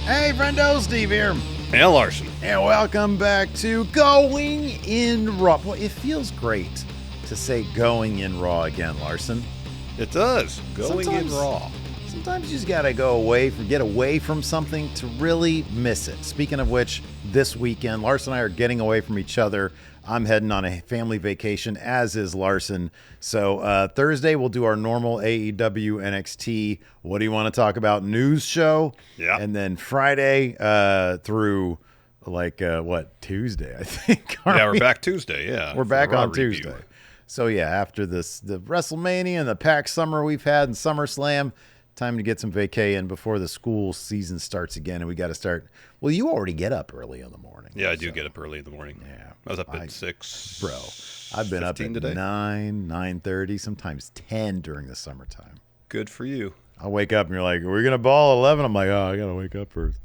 Hey, friendo, Steve here. And Larson. And welcome back to Going in Raw. Well, it feels great to say Going in Raw again, Larson. It does. Going in Raw. Sometimes you just gotta get away from something to really miss it. Speaking of which, this weekend, Larson and I are getting away from each other. I'm heading on a family vacation, as is Larson. So Thursday, we'll do our normal AEW NXT. What do you want to talk about? News show. Yeah. And then Friday through Tuesday, I think. We're back Tuesday. Yeah. We're back on Tuesday. So yeah, after the WrestleMania and the packed summer we've had and SummerSlam, time to get some vacay in before the school season starts again. And we got to start. Well, you already get up early in the morning. Yeah, I do get up early in the morning. Yeah. I was up at 6. Bro, I've been up at today. 9, 9:30, sometimes 10 during the summertime. Good for you. I'll wake up and you're like, we're going to ball 11? I'm like, oh, I got to wake up first.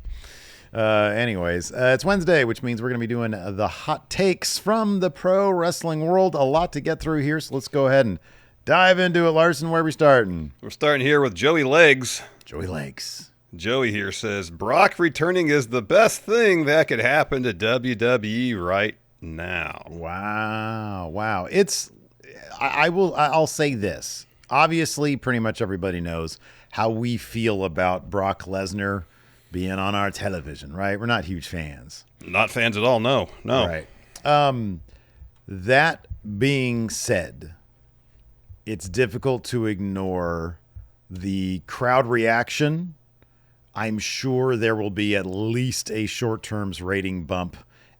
Anyways, it's Wednesday, which means we're going to be doing the hot takes from the pro wrestling world. A lot to get through here, so let's go ahead and dive into it. Larson, where are we starting? We're starting here with Joey Legs. Joey Legs. Joey here says, Brock returning is the best thing that could happen to WWE right now. Wow. I'll say this. Obviously, pretty much everybody knows how we feel about Brock Lesnar being on our television, right? We're not huge fans. Not fans at all, no. Right. That being said, it's difficult to ignore the crowd reaction. I'm sure there will be at least a short-term rating bump,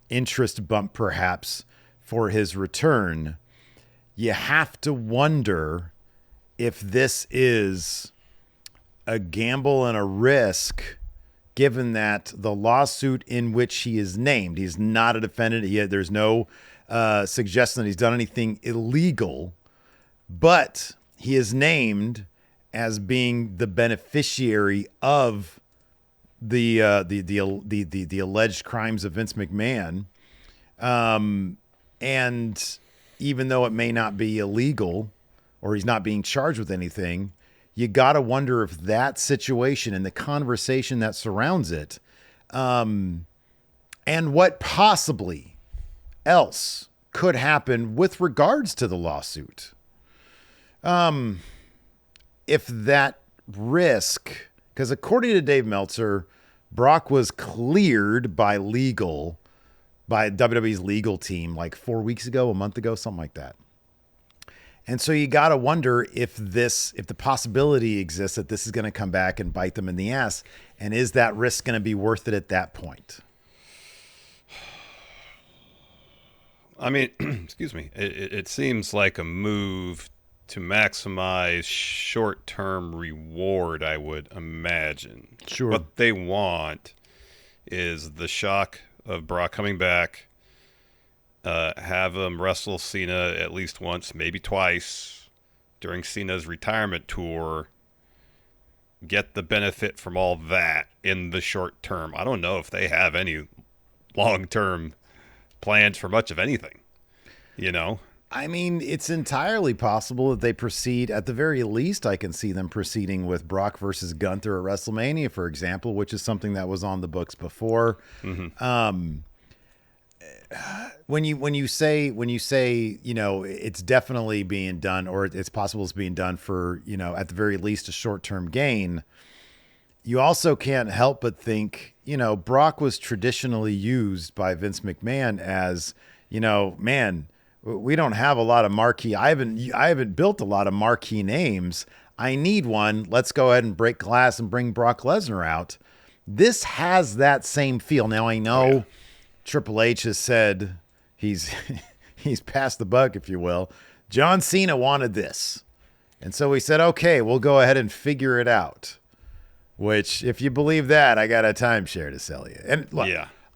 interest bump perhaps, for his return. You have to wonder if this is a gamble and a risk, given that the lawsuit in which he is named, he's not a defendant. There's no suggestion that he's done anything illegal, but he is named as being the beneficiary of the alleged crimes of Vince McMahon. And even though it may not be illegal or he's not being charged with anything, you got to wonder if that situation and the conversation that surrounds it, and what possibly else could happen with regards to the lawsuit. If that risk, because according to Dave Meltzer, Brock was cleared by WWE's legal team like 4 weeks ago, a month ago, something like that. And so you got to wonder if the possibility exists that this is going to come back and bite them in the ass. And is that risk going to be worth it at that point? I mean, excuse me. It seems like a move to maximize short-term reward, I would imagine. Sure. What they want is the shock of Brock coming back, have him wrestle Cena at least once, maybe twice, during Cena's retirement tour, get the benefit from all that in the short term. I don't know if they have any long-term plans for much of anything, you know? I mean, it's entirely possible that they proceed. At the very least, I can see them proceeding with Brock versus Gunther at WrestleMania, for example, which is something that was on the books before. Mm-hmm. When you say, you know, it's definitely being done, or it's possible it's being done for, you know, at the very least a short-term gain, you also can't help but think, you know, Brock was traditionally used by Vince McMahon as, you know, man, we don't have a lot of marquee. I haven't built a lot of marquee names. I need one. Let's go ahead and break glass and bring Brock Lesnar out. This has that same feel. Now I know Triple H has said he's passed the buck, if you will. John Cena wanted this. And so we said, okay, we'll go ahead and figure it out. Which, if you believe that, I got a timeshare to sell you. And look,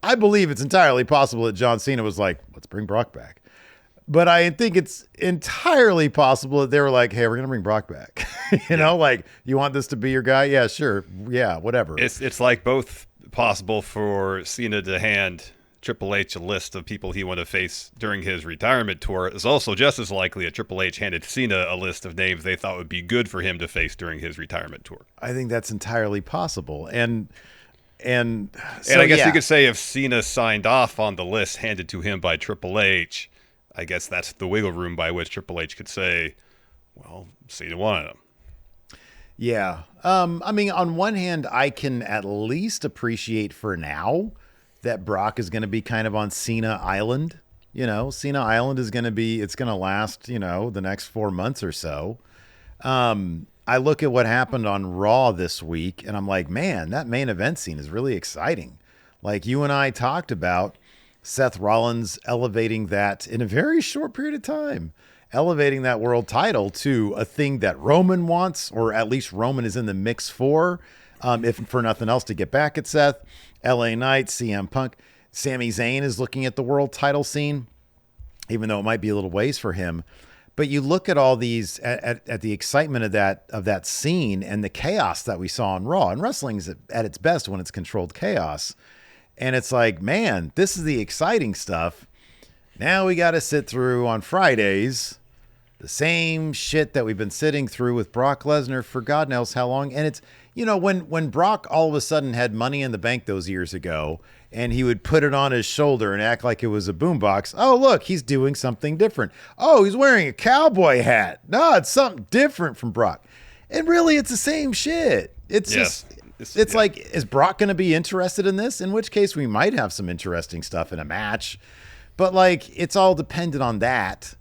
I believe it's entirely possible that John Cena was like, let's bring Brock back. But I think it's entirely possible that they were like, hey, we're going to bring Brock back. you know, like, you want this to be your guy? Yeah, sure. Yeah, whatever. It's like both possible for Cena to hand Triple H a list of people he wanted to face during his retirement tour. It's also just as likely that Triple H handed Cena a list of names they thought would be good for him to face during his retirement tour. I think that's entirely possible. And And And so, I guess yeah. you could say if Cena signed off on the list handed to him by Triple H, I guess that's the wiggle room by which Triple H could say, well, Cena wanted him. Yeah. I mean, on one hand, I can at least appreciate for now that Brock is going to be kind of on Cena Island. You know, Cena Island is going to be, it's going to last, the next 4 months or so. I look at what happened on Raw this week and I'm like, man, that main event scene is really exciting. Like you and I talked about Seth Rollins elevating that in a very short period of time, elevating that world title to a thing that Roman wants, or at least Roman is in the mix for, if for nothing else, to get back at Seth. LA Knight, CM Punk, Sami Zayn is looking at the world title scene, even though it might be a little ways for him. But you look at all these at the excitement of that scene and the chaos that we saw on Raw. And wrestling's at its best when it's controlled chaos. And it's like, man, this is the exciting stuff. Now we got to sit through on Fridays the same shit that we've been sitting through with Brock Lesnar for God knows how long. And it's, when Brock all of a sudden had Money in the Bank those years ago and he would put it on his shoulder and act like it was a boombox. Oh, look, he's doing something different. Oh, he's wearing a cowboy hat. No, it's something different from Brock. And really, it's the same shit. It's Yes. just, it's like, is Brock going to be interested in this? In which case we might have some interesting stuff in a match. But like, it's all dependent on that.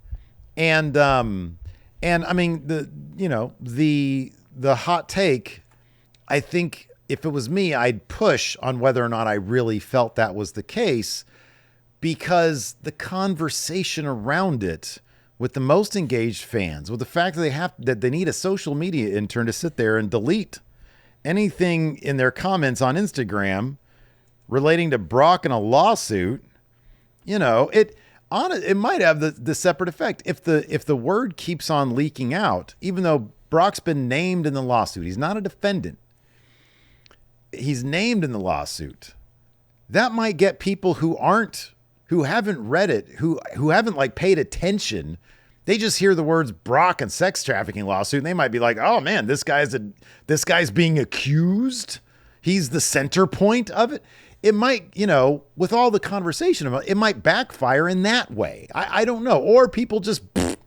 And I mean, the hot take, I think if it was me, I'd push on whether or not I really felt that was the case, because the conversation around it with the most engaged fans, with the fact that they need a social media intern to sit there and delete anything in their comments on Instagram relating to Brock and a lawsuit, it might have the separate effect. If the word keeps on leaking out, even though Brock's been named in the lawsuit, he's not a defendant. He's named in the lawsuit. That might get people who haven't read it, who haven't like paid attention. They just hear the words Brock and sex trafficking lawsuit, and they might be like, "Oh man, this guy's being accused. He's the center point of it." It might, with all the conversation about it, might backfire in that way. I don't know. Or people just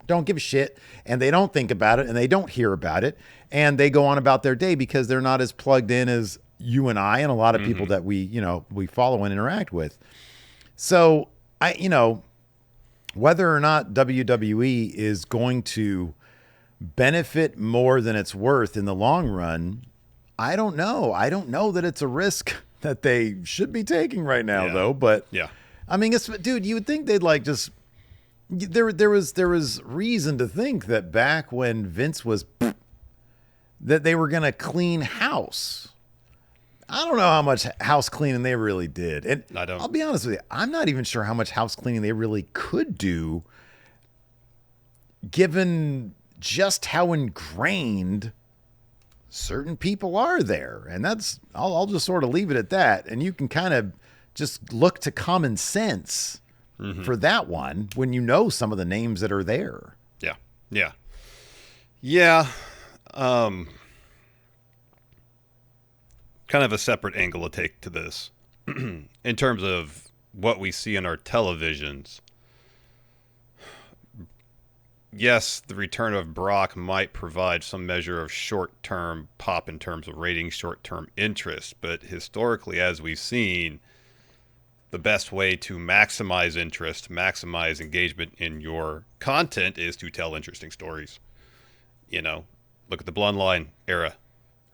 don't give a shit and they don't think about it and they don't hear about it and they go on about their day because they're not as plugged in as you and I and a lot of people that we follow and interact with. So whether or not WWE is going to benefit more than it's worth in the long run, I don't know. I don't know that it's a risk that they should be taking right now, though. But yeah, I mean, dude, you would think they'd like just there was reason to think that back when Vince was that they were going to clean house. I don't know how much house cleaning they really did. And I don't. I'll be honest with you, I'm not even sure how much house cleaning they really could do, given just how ingrained certain people are there. And that's, I'll just sort of leave it at that. And you can kind of just look to common sense for that one when you know some of the names that are there. Yeah. Yeah. Yeah. Kind of a separate angle to take to this in terms of what we see on our televisions. Yes, the return of Brock might provide some measure of short-term pop in terms of ratings, short-term interest, but historically, as we've seen, the best way to maximize interest, maximize engagement in your content is to tell interesting stories. Look at the Bloodline era.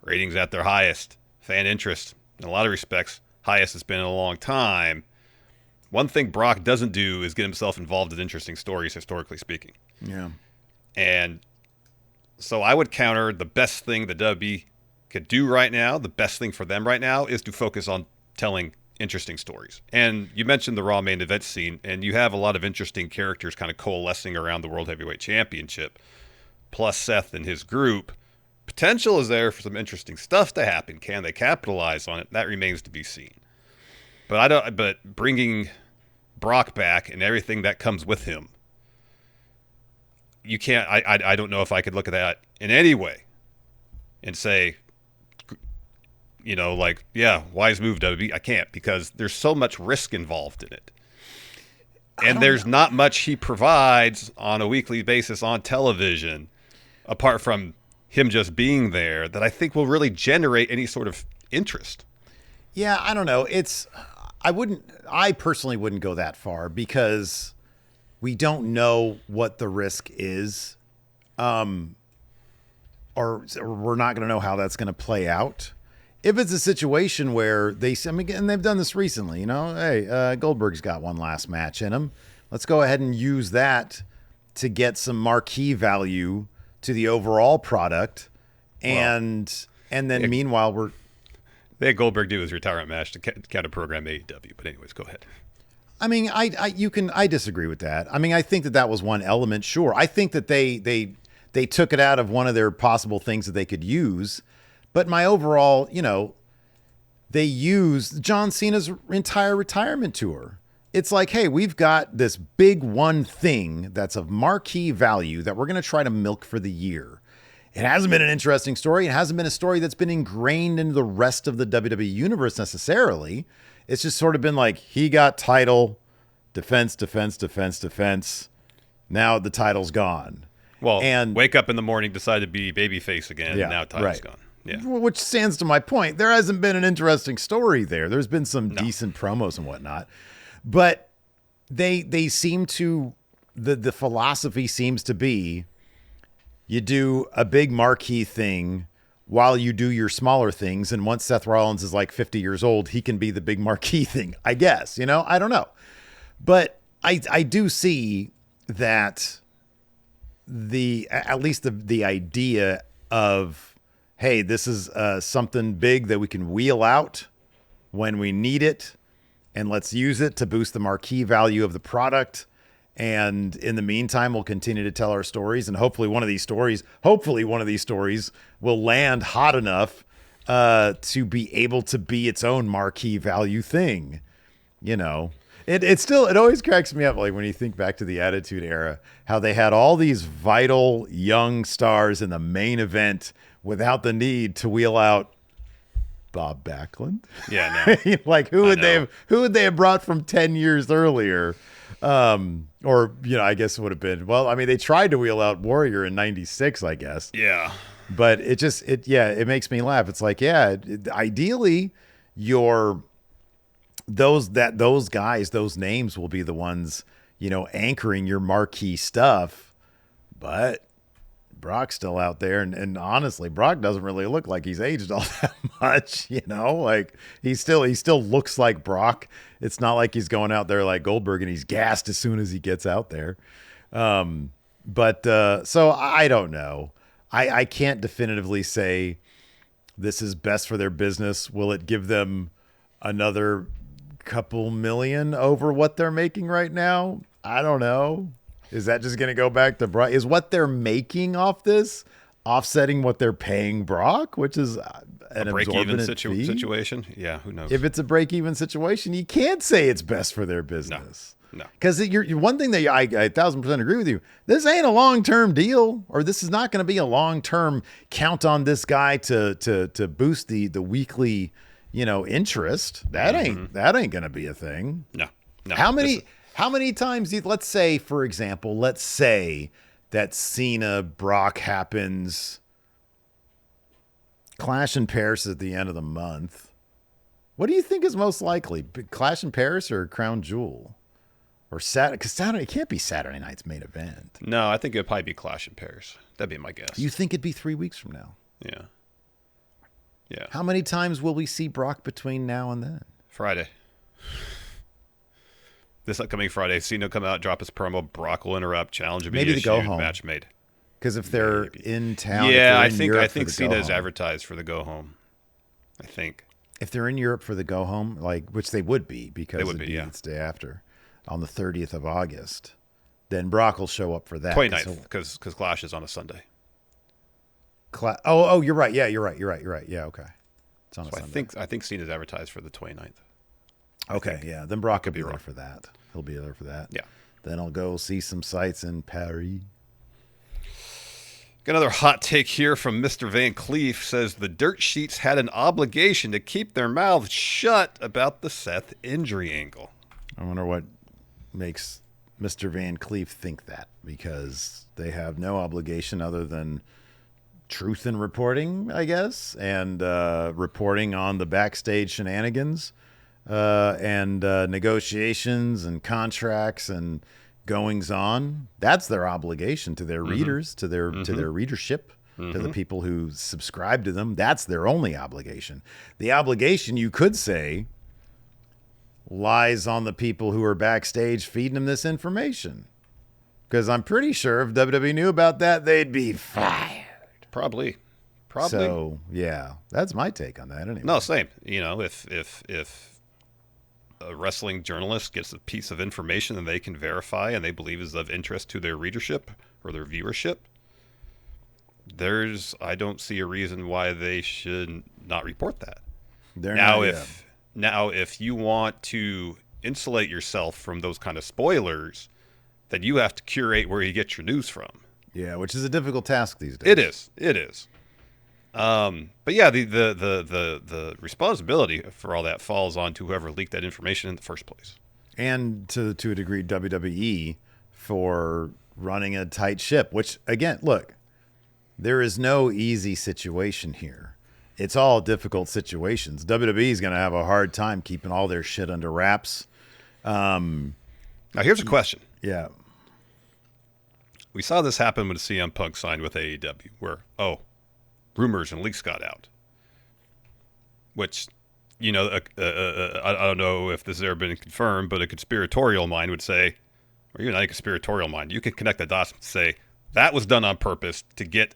Ratings at their highest. Fan interest, in a lot of respects, highest it's been in a long time. One thing Brock doesn't do is get himself involved in interesting stories, historically speaking. Yeah. And so I would counter the best thing the WWE could do right now, the best thing for them right now, is to focus on telling interesting stories. And you mentioned the Raw main event scene, and you have a lot of interesting characters kind of coalescing around the World Heavyweight Championship, plus Seth and his group. Potential is there for some interesting stuff to happen. Can they capitalize on it? That remains to be seen. But bringing Brock back and everything that comes with him, you can't. I don't know if I could look at that in any way and say, like, yeah, wise move, WB. I can't because there's so much risk involved in it. And there's not much he provides on a weekly basis on television, apart from him just being there, that I think will really generate any sort of interest. Yeah, I don't know. I personally wouldn't go that far because we don't know what the risk is. Or we're not going to know how that's going to play out. If it's a situation where and they've done this recently, hey, Goldberg's got one last match in him. Let's go ahead and use that to get some marquee value to the overall product. And then meanwhile, they had Goldberg do his retirement match to counter program AEW. But anyways, go ahead. I mean, I disagree with that. I mean, I think that was one element. Sure. I think that they took it out of one of their possible things that they could use. But my overall, they used John Cena's entire retirement tour. It's like, hey, we've got this big one thing that's of marquee value that we're going to try to milk for the year. It hasn't been an interesting story. It hasn't been a story that's been ingrained into the rest of the WWE universe necessarily. It's just sort of been like, he got title, defense. Now the title's gone. Well, and wake up in the morning, decide to be babyface again, and now title's gone. Yeah. Which stands to my point. There hasn't been an interesting story there. There's been some decent promos and whatnot. But they seem to, the philosophy seems to be, you do a big marquee thing while you do your smaller things. And once Seth Rollins is like 50 years old, he can be the big marquee thing, I guess. I don't know. But I do see that at least the idea of, hey, this is something big that we can wheel out when we need it, and let's use it to boost the marquee value of the product. And in the meantime, we'll continue to tell our stories, and hopefully one of these stories will land hot enough to be able to be its own marquee value thing. It always cracks me up, like when you think back to the Attitude Era, how they had all these vital young stars in the main event without the need to wheel out Bob Backlund. Yeah, no. Like who would they have brought from 10 years earlier? Or I guess it would have been, well, I mean, they tried to wheel out Warrior in 96, I guess. Yeah. But it makes me laugh. It's like, ideally those guys, those names will be the ones, anchoring your marquee stuff. But Brock's still out there, and honestly, Brock doesn't really look like he's aged all that much. Like he still looks like Brock. It's not like he's going out there like Goldberg and he's gassed as soon as he gets out there. So I don't know. I can't definitively say this is best for their business. Will it give them another couple million over what they're making right now? I don't know. Is that just going to go back to Brock? Is what they're making off this offsetting what they're paying Brock, which is an break-even fee? situation? Yeah, who knows? If it's a break-even situation, you can't say it's best for their business. No. Because you're one thing that I 1,000% agree with you. This ain't a long-term deal, or this is not going to be a long-term count on this guy to boost the weekly, interest. That ain't going to be a thing. No. How many times, let's say, for example, that Cena Brock happens, Clash in Paris at the end of the month. What do you think is most likely? Clash in Paris or Crown Jewel? Or Saturday? Because Saturday, it can't be Saturday night's main event. No, I think it would probably be Clash in Paris. That'd be my guess. You think it'd be 3 weeks from now? Yeah. Yeah. How many times will we see Brock between now and then? Friday. This upcoming Friday, Cena come out, drop his promo. Brock will interrupt, challenge will be maybe issued, the go home match made. Because if they're in town, yeah, I think Cena is advertised for the go home. I think if they're in Europe for the go home, which they would be because it'd be the day after, on the 30th of August, then Brock will show up for that. 29th, because Clash is on a Sunday. You're right. Yeah, you're right. Yeah, okay. It's on a Sunday. I think Cena's advertised for the 29th. Okay, yeah. Then Brock will be there for that. He'll be there for that. Yeah. Then I'll go see some sights in Paris. Got another hot take here from Mr. Van Cleef. Says the Dirt Sheets had an obligation to keep their mouths shut about the Seth injury angle. I wonder what makes Mr. Van Cleef think that, because they have no obligation other than truth in reporting, I guess, and reporting on the backstage shenanigans and negotiations and contracts and goings on. That's their obligation to their readers, to their readership, to the people who subscribe to them. That's their only obligation. The obligation, you could say, lies on the people who are backstage feeding them this information. Because I'm pretty sure if WWE knew about that, they'd be fired. Probably. So, yeah, that's my take on that anyway. No, same. If a wrestling journalist gets a piece of information that they can verify and they believe is of interest to their readership or their viewership, I don't see a reason why they should not report that. Now, if you want to insulate yourself from those kind of spoilers, then you have to curate where you get your news from. Yeah, which is a difficult task these days. It is. But yeah, the responsibility for all that falls on to whoever leaked that information in the first place. And to a degree, WWE for running a tight ship, which, again, look, there is no easy situation here. It's all difficult situations. WWE is going to have a hard time keeping all their shit under wraps. Now, here's a question. Yeah. We saw this happen when CM Punk signed with AEW, where, rumors and leaks got out. Which, I don't know if this has ever been confirmed, but a conspiratorial mind would say, or even not a conspiratorial mind, you could connect the dots and say, that was done on purpose to get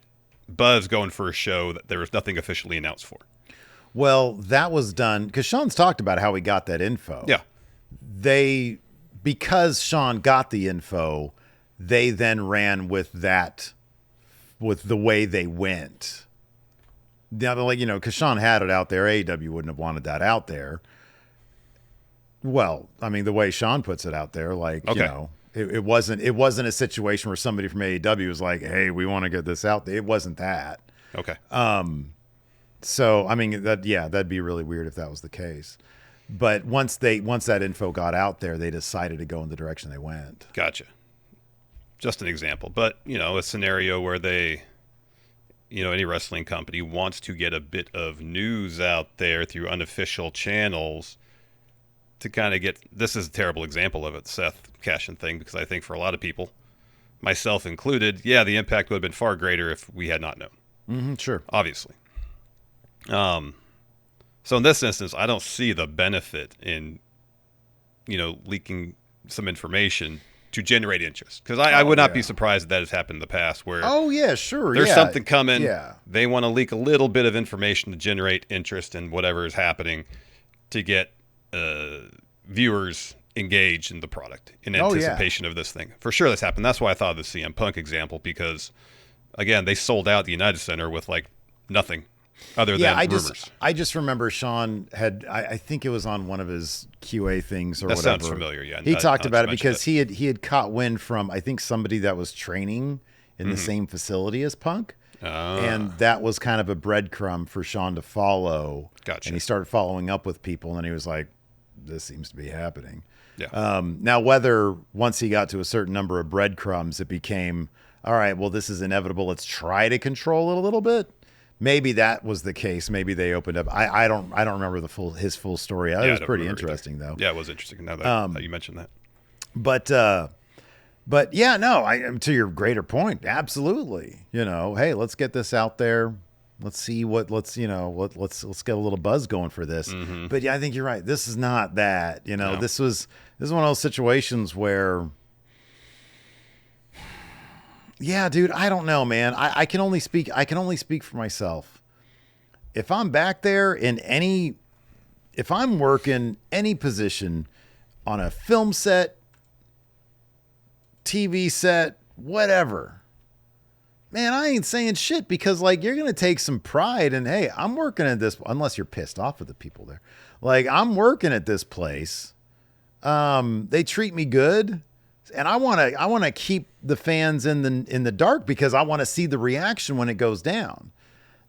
buzz going for a show that there was nothing officially announced for. Well, that was done, because Sean's talked about how he got that info. Yeah. Because Sean got the info, they then ran with that, with the way they went. Now, because Sean had it out there, AEW wouldn't have wanted that out there. Well, I mean, the way Sean puts it out there, it wasn't a situation where somebody from AEW was like, "Hey, we want to get this out there." It wasn't that. Okay. So, I mean, that'd be really weird if that was the case. But once that info got out there, they decided to go in the direction they went. Gotcha. Just an example, but a scenario where they, any wrestling company wants to get a bit of news out there through unofficial channels to kind of get, this is a terrible example of it, Seth cash-in thing, because I think for a lot of people, myself included, the impact would have been far greater if we had not known. Mm-hmm, sure. Obviously. So in this instance, I don't see the benefit in, leaking some information to generate interest, because I would not be surprised that has happened in the past where there's something coming, they want to leak a little bit of information to generate interest in whatever is happening to get viewers engaged in the product in anticipation of this thing. For sure that's happened. That's why I thought of the CM Punk example, because again, they sold out the United Center with nothing other than rumors. I just remember Sean had, I think it was on one of his QA things or whatever. That sounds familiar, yeah. He talked about it because he had caught wind from, I think, somebody that was training in the same facility as Punk. And that was kind of a breadcrumb for Sean to follow. Gotcha. And he started following up with people, and then he was like, this seems to be happening. Yeah. Now, whether once he got to a certain number of breadcrumbs, it became, all right, well, this is inevitable. Let's try to control it a little bit. Maybe that was the case. Maybe they opened up. I don't remember his full story. It was pretty interesting, though. Yeah, it was interesting. Now that you mentioned that. But yeah, no. To your greater point, absolutely. Hey, let's get this out there. Let's see let's get a little buzz going for this. Mm-hmm. But yeah, I think you're right. This is not that. No. This is one of those situations where. Yeah, dude, I don't know, man. I can only speak for myself. If I'm back there if I'm working any position on a film set, TV set, whatever, man, I ain't saying shit, because you're going to take some pride in, hey, I'm working at this, unless you're pissed off at the people there. I'm working at this place. They treat me good. And I want to keep the fans in the dark because I want to see the reaction when it goes down.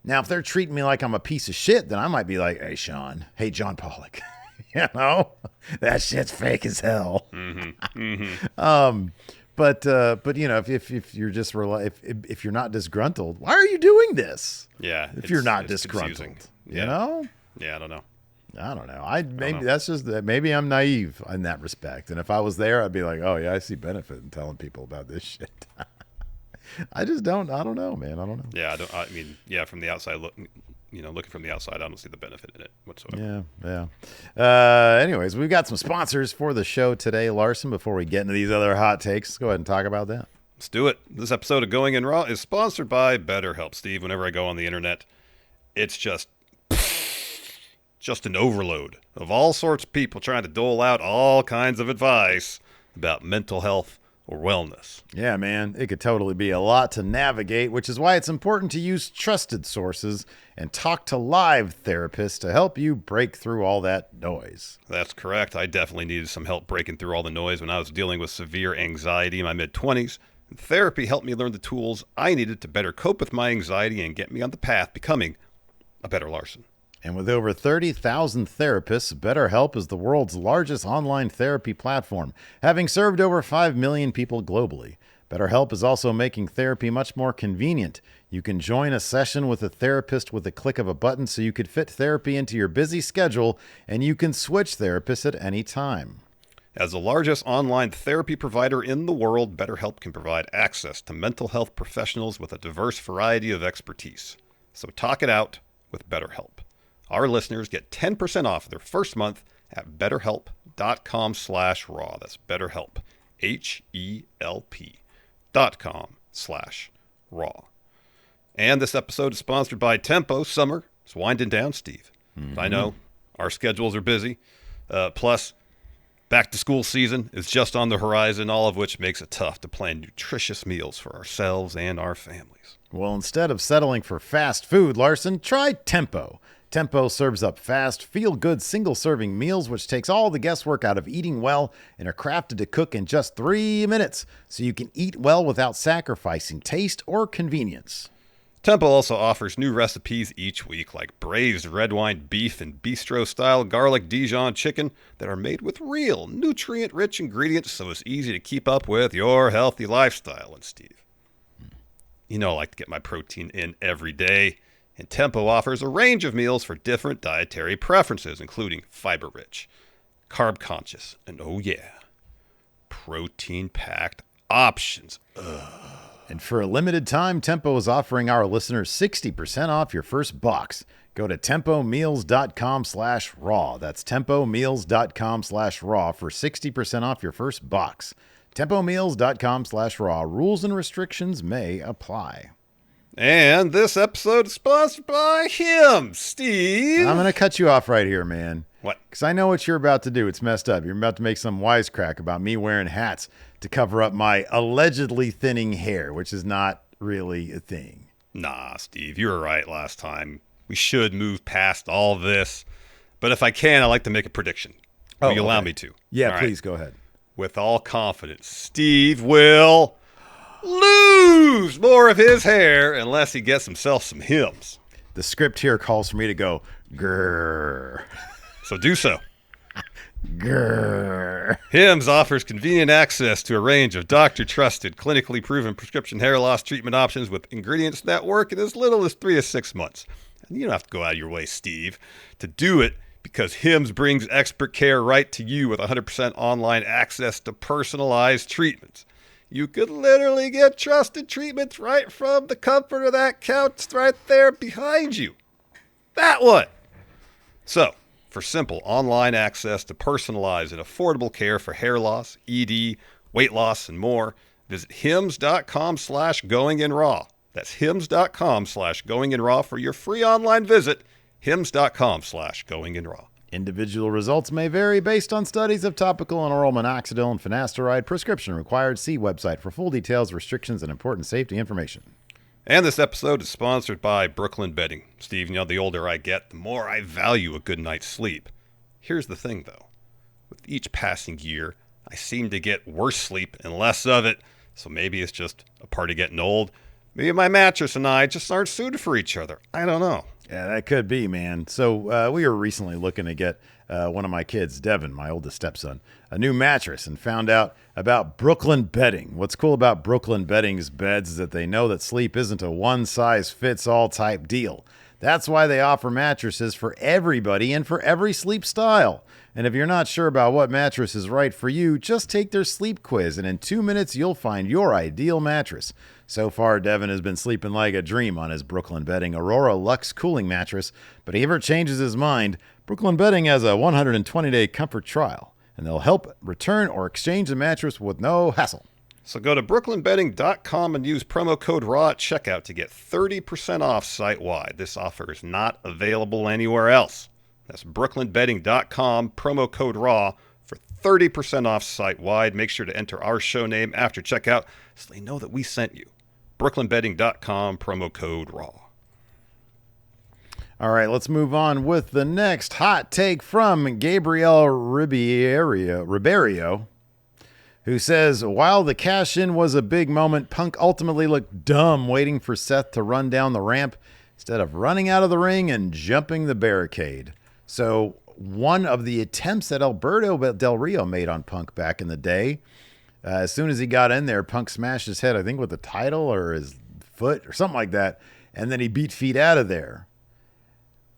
Now, if they're treating me like I'm a piece of shit, then I might be like, hey, John Pollock, that shit's fake as hell. Mm-hmm. Mm-hmm. But if you're just if you're not disgruntled, why are you doing this? Yeah. If you're not disgruntled, Yeah, I don't know. Maybe I'm naive in that respect. And if I was there, I'd be like, oh yeah, I see benefit in telling people about this shit. I don't know, man. I don't know. Yeah, from the outside looking from the outside, I don't see the benefit in it whatsoever. Yeah. Anyways, we've got some sponsors for the show today, Larson. Before we get into these other hot takes, let's go ahead and talk about that. Let's do it. This episode of Going In Raw is sponsored by BetterHelp. Steve, whenever I go on the internet, it's just an overload of all sorts of people trying to dole out all kinds of advice about mental health or wellness. Yeah, man, it could totally be a lot to navigate, which is why it's important to use trusted sources and talk to live therapists to help you break through all that noise. That's correct. I definitely needed some help breaking through all the noise when I was dealing with severe anxiety in my mid-20s. Therapy helped me learn the tools I needed to better cope with my anxiety and get me on the path becoming a better Larson. And with over 30,000 therapists, BetterHelp is the world's largest online therapy platform, having served over 5 million people globally. BetterHelp is also making therapy much more convenient. You can join a session with a therapist with a click of a button so you could fit therapy into your busy schedule, and you can switch therapists at any time. As the largest online therapy provider in the world, BetterHelp can provide access to mental health professionals with a diverse variety of expertise. So talk it out with BetterHelp. Our listeners get 10% off their first month at betterhelp.com/raw. That's BetterHelp, HELP.com/raw. And this episode is sponsored by Tempo. Summer is winding down, Steve. Mm-hmm. I know our schedules are busy. Plus, back to school season is just on the horizon, all of which makes it tough to plan nutritious meals for ourselves and our families. Well, instead of settling for fast food, Larson, try Tempo. Tempo serves up fast, feel-good single-serving meals which takes all the guesswork out of eating well and are crafted to cook in just 3 minutes, so you can eat well without sacrificing taste or convenience. Tempo also offers new recipes each week, like braised red wine beef and bistro-style garlic Dijon chicken that are made with real, nutrient-rich ingredients, so it's easy to keep up with your healthy lifestyle. And Steve, I like to get my protein in every day. And Tempo offers a range of meals for different dietary preferences, including fiber-rich, carb-conscious, and protein-packed options. And for a limited time, Tempo is offering our listeners 60% off your first box. Go to tempomeals.com/raw. That's tempomeals.com/raw for 60% off your first box. tempomeals.com/raw. Rules and restrictions may apply. And this episode is sponsored by him, Steve. I'm going to cut you off right here, man. What? Because I know what you're about to do. It's messed up. You're about to make some wisecrack about me wearing hats to cover up my allegedly thinning hair, which is not really a thing. Nah, Steve, you were right last time. We should move past all this. But if I can, I'd like to make a prediction. Will you allow me to? Yeah, all please right. Go ahead. With all confidence, Steve will lose more of his hair unless he gets himself some Hims. The script here calls for me to go, grrr. So do so. Grrr. Hims offers convenient access to a range of doctor-trusted, clinically proven prescription hair loss treatment options with ingredients that work in as little as 3 to 6 months. And you don't have to go out of your way, Steve, to do it because Hims brings expert care right to you with 100% online access to personalized treatments. You could literally get trusted treatments right from the comfort of that couch right there behind you. That one. So, for simple online access to personalized and affordable care for hair loss, ED, weight loss, and more, visit hims.com/goinginraw. That's hims.com/goinginraw for your free online visit, hims.com/goinginraw. Individual results may vary based on studies of topical and oral minoxidil and finasteride. Prescription required. See website for full details, restrictions, and important safety information. And this episode is sponsored by Brooklyn Bedding. Steve, the older I get, the more I value a good night's sleep. Here's the thing, though. With each passing year, I seem to get worse sleep and less of it. So maybe it's just a part of getting old. Maybe my mattress and I just aren't suited for each other. I don't know. Yeah, that could be, man. So we were recently looking to get one of my kids, Devin, my oldest stepson, a new mattress and found out about Brooklyn Bedding. What's cool about Brooklyn Bedding's beds is that they know that sleep isn't a one-size-fits-all type deal. That's why they offer mattresses for everybody and for every sleep style. And if you're not sure about what mattress is right for you, just take their sleep quiz, and in 2 minutes, you'll find your ideal mattress. So far, Devin has been sleeping like a dream on his Brooklyn Bedding Aurora Luxe cooling mattress, but if he ever changes his mind, Brooklyn Bedding has a 120-day comfort trial, and they'll help return or exchange the mattress with no hassle. So go to brooklynbedding.com and use promo code RAW at checkout to get 30% off site-wide. This offer is not available anywhere else. That's brooklynbedding.com, promo code RAW for 30% off site-wide. Make sure to enter our show name after checkout so they know that we sent you. brooklynbedding.com, promo code RAW. All right, let's move on with the next hot take from Gabriel Ribeiro, who says, while the cash-in was a big moment, Punk ultimately looked dumb waiting for Seth to run down the ramp instead of running out of the ring and jumping the barricade. So one of the attempts that Alberto Del Rio made on Punk back in the day, as soon as he got in there, Punk smashed his head, I think with the title or his foot or something like that, and then he beat feet out of there.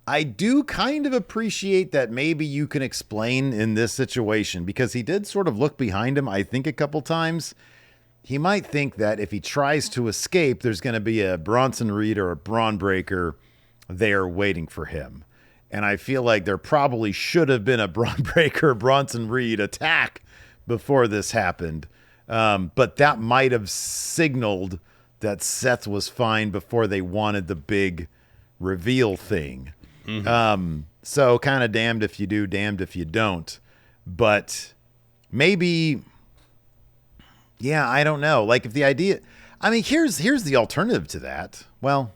I do kind of appreciate that maybe you can explain in this situation, because he did sort of look behind him, I think, a couple times. He might think that if he tries to escape, there's going to be a Bronson Reed or a Braun Breaker there waiting for him. And I feel like there probably should have been a Braun Breaker, Bronson Reed attack before this happened. But that might have signaled that Seth was fine before they wanted the big reveal thing. Mm-hmm. So kind of damned if you do, damned if you don't. But maybe, yeah, I don't know. Like if the idea, I mean, here's the alternative to that. Well,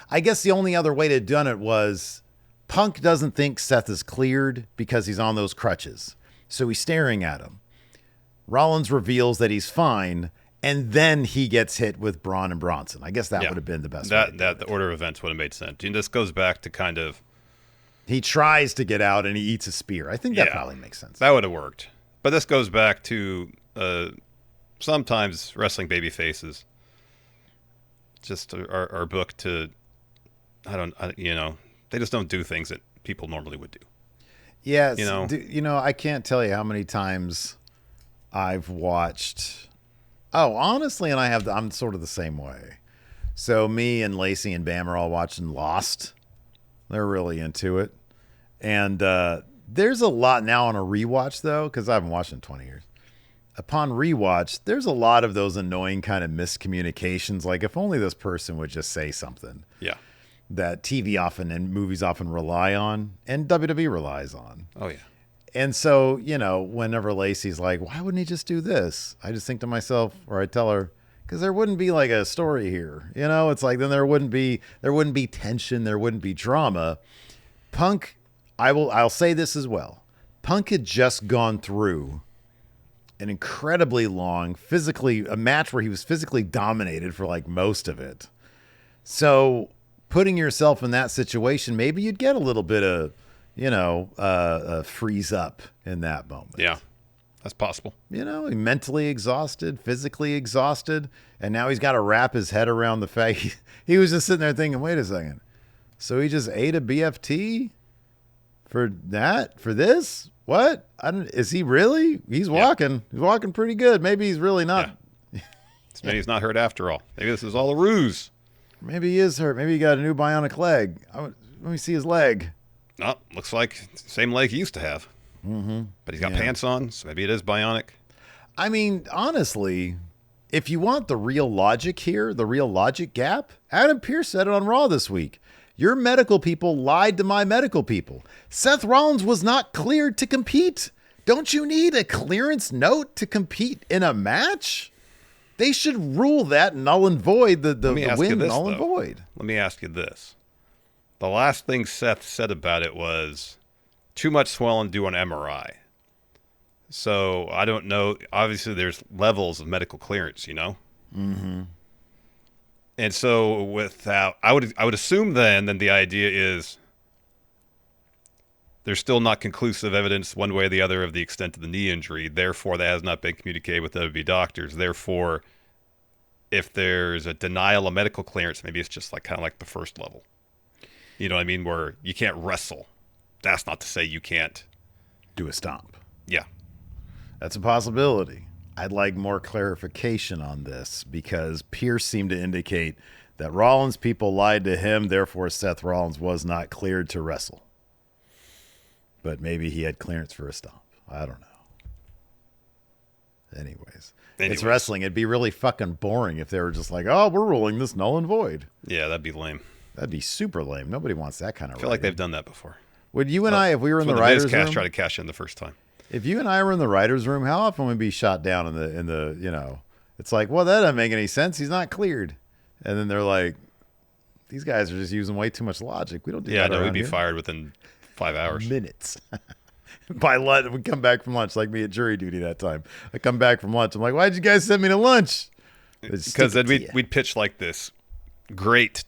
I guess the only other way to have done it was Punk doesn't think Seth is cleared because he's on those crutches. So he's staring at him. Rollins reveals that he's fine, and then he gets hit with Braun and Bronson. I guess that would have been the best way. That the order of events would have made sense. And this goes back to kind of... He tries to get out, and he eats a spear. I think that probably makes sense. That would have worked. But this goes back to sometimes wrestling baby faces just are booked to... they just don't do things that people normally would do. Yes. I can't tell you how many times I've watched. Oh, honestly, and I'm sort of the same way. So me and Lacey and Bam are all watching Lost. They're really into it. And there's a lot now on a rewatch, though, because I haven't watched it in 20 years. Upon rewatch, there's a lot of those annoying kind of miscommunications. Like, if only this person would just say something. Yeah. That TV often and movies often rely on, and WWE relies on. Oh, yeah. And so, whenever Lacey's like, why wouldn't he just do this? I just think to myself, or I tell her, because there wouldn't be like a story here. It's like, then there wouldn't be tension. There wouldn't be drama. Punk, I'll say this as well. Punk had just gone through an incredibly long a match where he was physically dominated for like most of it. So putting yourself in that situation, maybe you'd get a little bit of, freeze up in that moment. Yeah, that's possible. He mentally exhausted, physically exhausted, and now he's got to wrap his head around the fact he was just sitting there thinking, wait a second. So he just ate a BFT for this? What? Is he really? He's walking. He's walking pretty good. Maybe he's really not. Yeah. Maybe he's not hurt after all. Maybe this is all a ruse. Maybe he is hurt. Maybe he got a new bionic leg. Let me see his leg. Oh, looks like the same leg he used to have. Mm-hmm. But he's got pants on, so maybe it is bionic. I mean, honestly, if you want the real logic here, the real logic gap, Adam Pearce said it on Raw this week. Your medical people lied to my medical people. Seth Rollins was not cleared to compete. Don't you need a clearance note to compete in a match? They should rule that null and void, the win null and void. Let me ask you this. The last thing Seth said about it was too much swelling, do an MRI. So I don't know. Obviously, there's levels of medical clearance, you know. Mm-hmm. And so without, I would assume then the idea is there's still not conclusive evidence one way or the other of the extent of the knee injury. Therefore, that has not been communicated with WB doctors. Therefore, if there's a denial of medical clearance, maybe it's just like kind of like the first level. You know what I mean? Where you can't wrestle. That's not to say you can't Do a stomp. Yeah. That's a possibility. I'd like more clarification on this because Pierce seemed to indicate that Rollins people lied to him, therefore Seth Rollins was not cleared to wrestle. But maybe he had clearance for a stomp. I don't know. Anyways, it's wrestling. It'd be really fucking boring if they were just like, oh, we're ruling this null and void. Yeah, that'd be lame. That'd be super lame. Nobody wants that kind of I feel like they've done that before. Would you and I, if we were in the writers' room, try to cash in the first time. If you and I were in the writers' room, how often would we be shot down in the you know? It's like, well, that doesn't make any sense. He's not cleared, and then they're like, these guys are just using way too much logic. We don't do that. Yeah, no, we'd be here. fired within 5 hours. Minutes. By lunch, we come back from lunch, like me at jury duty that time. I come back from lunch. I'm like, why'd you guys send me to lunch? Because then we'd pitch like this great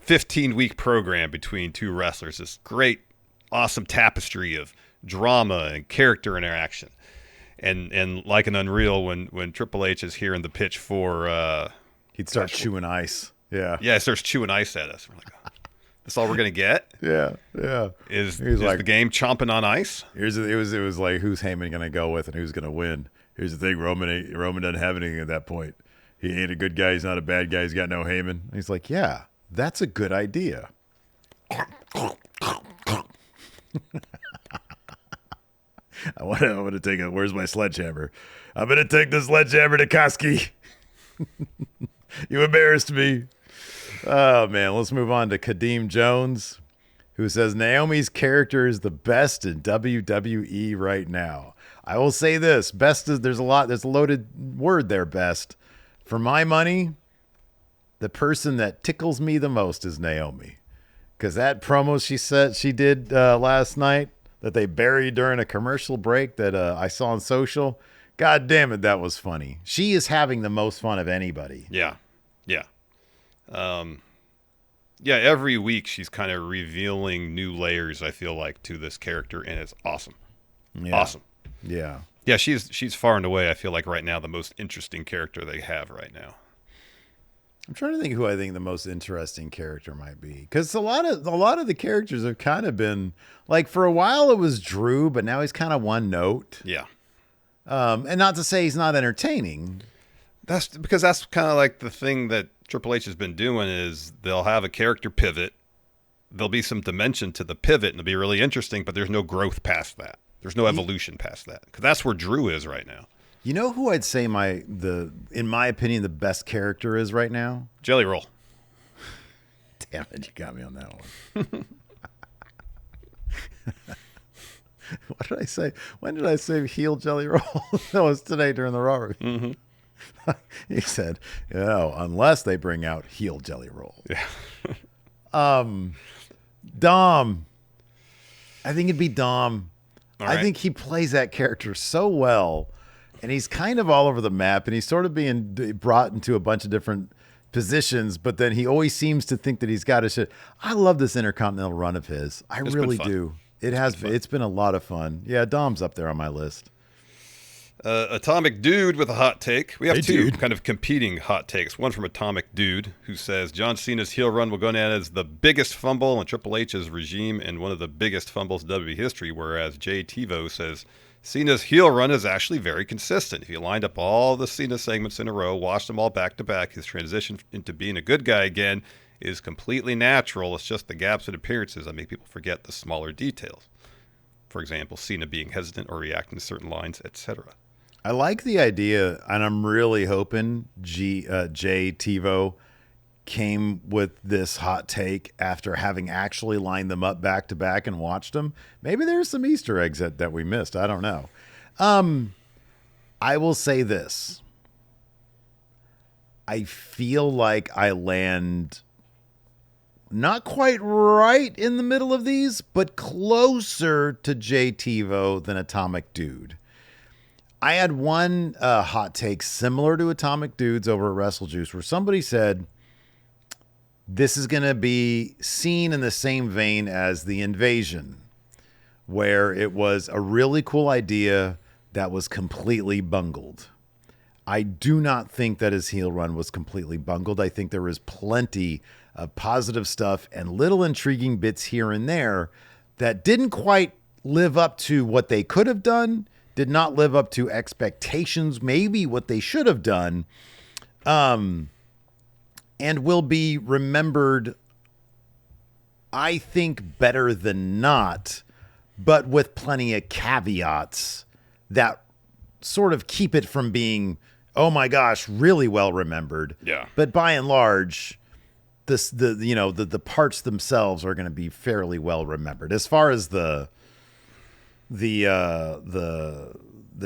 15-week program between two wrestlers. This great, awesome tapestry of drama and character interaction. And like an Unreal, when Triple H is hearing the pitch for... he'd start chewing ice. Yeah. Yeah, he starts chewing ice at us. We're like, oh, that's all we're going to get? Yeah. Is like, the game chomping on ice? It was like, who's Heyman going to go with and who's going to win? Here's the thing, Roman doesn't have anything at that point. He ain't a good guy. He's not a bad guy. He's got no Heyman. And he's like, yeah, that's a good idea. I want to take a. Where's my sledgehammer? I'm gonna take the sledgehammer to Koski. You embarrassed me. Oh man, let's move on to Kadeem Jones, who says Naomi's character is the best in WWE right now. I will say this: best is there's a loaded word there. Best, for my money, the person that tickles me the most is Naomi, because that promo she did last night, that they buried during a commercial break that I saw on social. God damn it, that was funny. She is having the most fun of anybody. Yeah. Yeah, every week she's kind of revealing new layers, I feel like, to this character, and it's awesome. Yeah. Awesome. Yeah. Yeah, she's far and away, I feel like, right now, the most interesting character they have right now. I'm trying to think who I think the most interesting character might be, because a lot of the characters have kind of been like, for a while it was Drew, but now he's kind of one note. Yeah. And not to say he's not entertaining. That's because that's kind of like the thing that Triple H has been doing is they'll have a character pivot. There'll be some dimension to the pivot, and it'll be really interesting, but there's no growth past that. There's no evolution past that, because that's where Drew is right now. You know who I'd say in my opinion, the best character is right now? Jelly Roll. Damn it, you got me on that one. What did I say? When did I say heel Jelly Roll? That was today during the Raw review. Mm-hmm. He said, unless they bring out heel Jelly Roll. Yeah. Dom. I think it'd be Dom. Right. I think he plays that character so well. And he's kind of all over the map, and he's sort of being brought into a bunch of different positions, but then he always seems to think that he's got his shit. I love this Intercontinental run of his. It's really do. It's been a lot of fun. Yeah, Dom's up there on my list. Atomic Dude with a hot take. We have two kind of competing hot takes. One from Atomic Dude, who says John Cena's heel run will go down as the biggest fumble in Triple H's regime and one of the biggest fumbles in WWE history, whereas Jay Tivo says Cena's heel run is actually very consistent. If you lined up all the Cena segments in a row, watched them all back to back, his transition into being a good guy again is completely natural. It's just the gaps in appearances that make people forget the smaller details. For example, Cena being hesitant or reacting to certain lines, etc. I like the idea, and I'm really hoping Jay Tivo came with this hot take after having actually lined them up back to back and watched them. Maybe there's some Easter eggs that we missed. I don't know. I will say this. I feel like I land not quite right in the middle of these, but closer to Jay Tivo than Atomic Dude. I had one hot take similar to Atomic Dudes over at Wrestle Juice, where somebody said this is going to be seen in the same vein as the Invasion, where it was a really cool idea that was completely bungled. I do not think that his heel run was completely bungled. I think there was plenty of positive stuff and little intriguing bits here and there that didn't quite live up to what they could have done, did not live up to expectations, maybe what they should have done, and will be remembered, I think, better than not, but with plenty of caveats that sort of keep it from being, oh my gosh, really well remembered. Yeah. But by and large, the parts themselves are going to be fairly well remembered. As far as the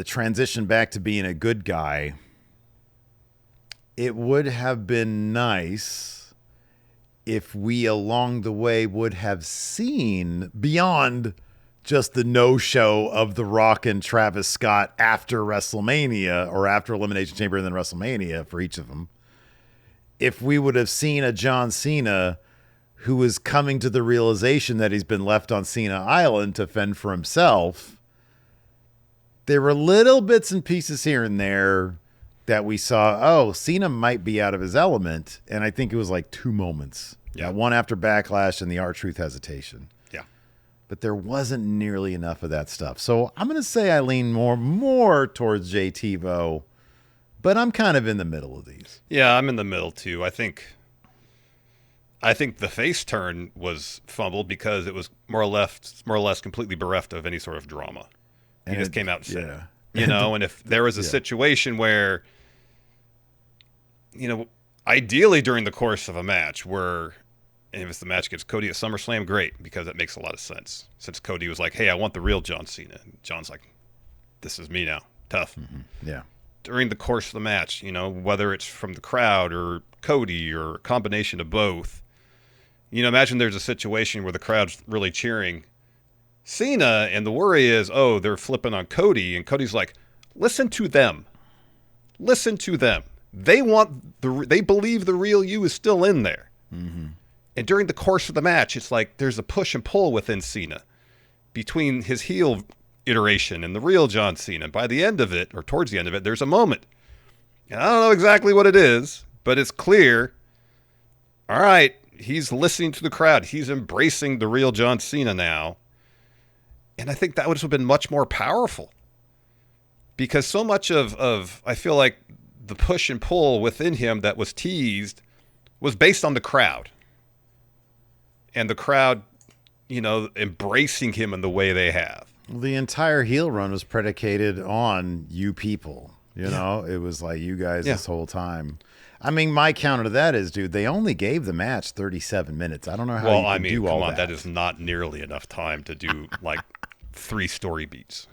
transition back to being a good guy, it would have been nice if we along the way would have seen beyond just the no-show of The Rock and Travis Scott after WrestleMania, or after Elimination Chamber and then WrestleMania for each of them. If we would have seen a John Cena who is coming to the realization that he's been left on Cena Island to fend for himself, there were little bits and pieces here and there that we saw, oh, Cena might be out of his element. And I think it was like 2 moments. Yeah. One after Backlash and the R-Truth hesitation. Yeah. But there wasn't nearly enough of that stuff. So I'm going to say I lean more towards JTvo, but I'm kind of in the middle of these. Yeah, I'm in the middle too. I think the face turn was fumbled because it was more or less completely bereft of any sort of drama. He just came out and said it. You know, and if there was a situation where, you know, ideally during the course of a match where, and if it's the match against Cody at SummerSlam, great, because that makes a lot of sense. Since Cody was like, hey, I want the real John Cena. And John's like, this is me now. Tough. Mm-hmm. Yeah. During the course of the match, you know, whether it's from the crowd or Cody or a combination of both, you know, imagine there's a situation where the crowd's really cheering Cena, and the worry is, oh, they're flipping on Cody, and Cody's like, listen to them. Listen to them. They believe the real you is still in there. Mm-hmm. And during the course of the match, it's like there's a push and pull within Cena between his heel iteration and the real John Cena. By the end of it, or towards the end of it, there's a moment. And I don't know exactly what it is, but it's clear. All right, he's listening to the crowd. He's embracing the real John Cena now. And I think that would have been much more powerful. Because so much of I feel like the push and pull within him that was teased was based on the crowd. And the crowd, you know, embracing him in the way they have. The entire heel run was predicated on you people. You know, it was like you guys this whole time. I mean, my counter to that is, dude, they only gave the match 37 minutes. I don't know how you could do all that. That is not nearly enough time to do like 3 story beats.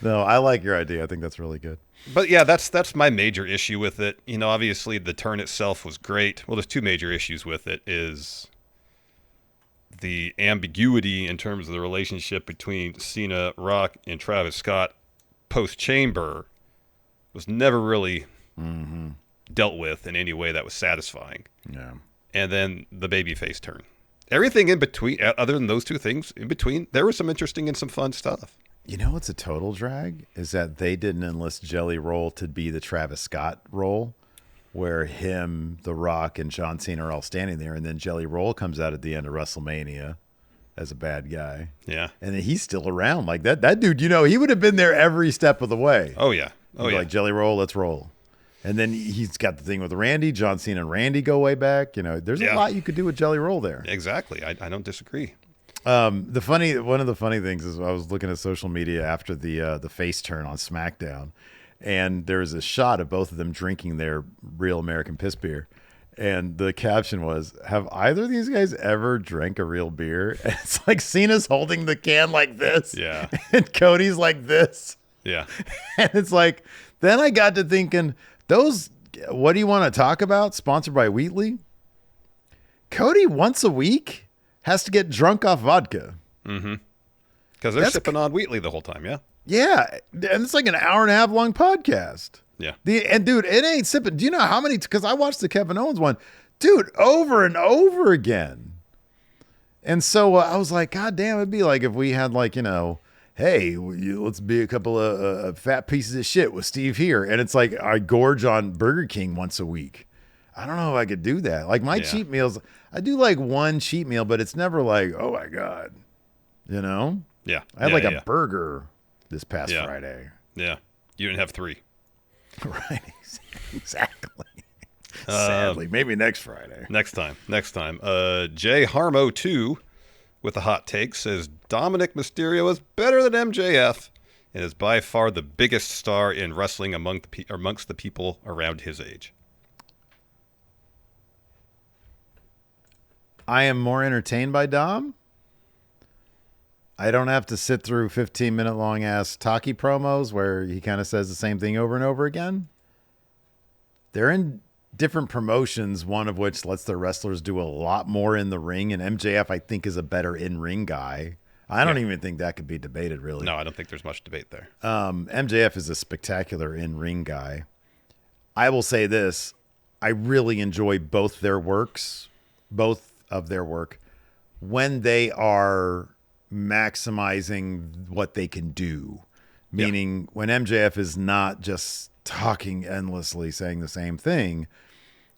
No, I like your idea. I think that's really good. But yeah, that's my major issue with it. You know, obviously the turn itself was great. Well, there's 2 major issues with it. Is the ambiguity in terms of the relationship between Cena, Rock, and Travis Scott post-Chamber was never really dealt with in any way that was satisfying. Yeah. And then the babyface turn. Everything in between, other than those 2 things, in between, there was some interesting and some fun stuff. You know what's a total drag? Is that they didn't enlist Jelly Roll to be the Travis Scott role, where him, The Rock, and John Cena are all standing there, and then Jelly Roll comes out at the end of WrestleMania as a bad guy. Yeah. And then he's still around. Like that dude, you know, he would have been there every step of the way. Oh, yeah. Oh, yeah. Like, Jelly Roll, let's roll. And then he's got the thing with Randy. John Cena and Randy go way back. You know, there's a lot you could do with Jelly Roll there. Exactly. I don't disagree. One of the funny things is I was looking at social media after the face turn on SmackDown, and there was a shot of both of them drinking their real American piss beer. And the caption was, have either of these guys ever drank a real beer? And it's like Cena's holding the can like this. Yeah. And Cody's like this. Yeah. And it's like, then I got to thinking, what do you want to talk about? Sponsored by Wheatley. Cody once a week has to get drunk off vodka. Mm-hmm. Because they're sipping on Wheatley the whole time, yeah? Yeah, and it's like an hour and a half long podcast. Yeah. And dude, it ain't sipping. Do you know how many? Because I watched the Kevin Owens one, dude, over and over again. And so I was like, God damn, it'd be like if we had like, hey, let's be a couple of fat pieces of shit with Steve here. And it's like I gorge on Burger King once a week. I don't know if I could do that. Like my cheat meals, I do like one cheat meal, but it's never like, oh my God, Yeah. I had a burger this past Friday. Yeah. You didn't have 3. Right. Exactly. Sadly. Maybe next Friday. Next time. Jay Harmo 2 with a hot take says Dominic Mysterio is better than MJF and is by far the biggest star in wrestling amongst the people around his age. I am more entertained by Dom. I don't have to sit through 15-minute long ass talkie promos where he kind of says the same thing over and over again. They're in different promotions, one of which lets their wrestlers do a lot more in the ring, and MJF, I think, is a better in-ring guy. I don't even think that could be debated, really. No, I don't think there's much debate there. MJF is a spectacular in-ring guy. I will say this. I really enjoy both of their work, when they are maximizing what they can do. Meaning when MJF is not just talking endlessly, saying the same thing,